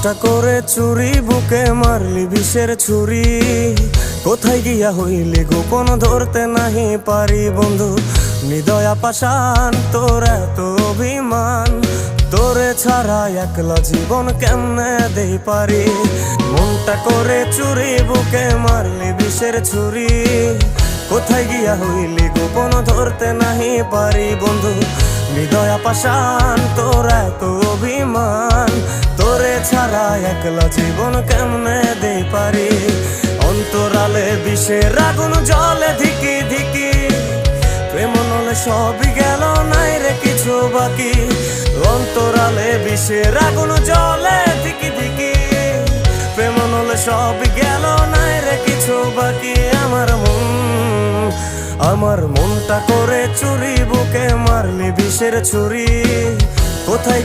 মনটা করে চুরি, বুকে মারলি বিষের ছুরি। কোথায় গিয়া হইলি গোপন, ধরতে নাহি পারি বন্ধু। হৃদয়া পাষাণ, তোর এত অভিমান, তোরে ছাড়া একলা জীবন কেমনে দেই পারি। মনটা করে চুরি, বুকে মারলি বিষের ছুরি। কোথায় গিয়া হইলি গোপন, ধরতে নাহি পারি বন্ধু। হৃদয়া পাষাণ, তোর এত অভিমান, তোরে ছাড়া একলা জীবন কেমনে দেই পারি। অন্তরালে বিষের আগুন জ্বলে ধিকি ধিকি, প্রেম নলে সবই গেল, নাই রে কিছু বাকি। অন্তরালে বিষের আগুন জ্বলে ধিকি ধিকি, প্রেম নলে সবই গেল, নাই রে কিছু বাকি। আমার মনটা করে চুরি, বুকে মারলি বিষের ছুরি। কোথায়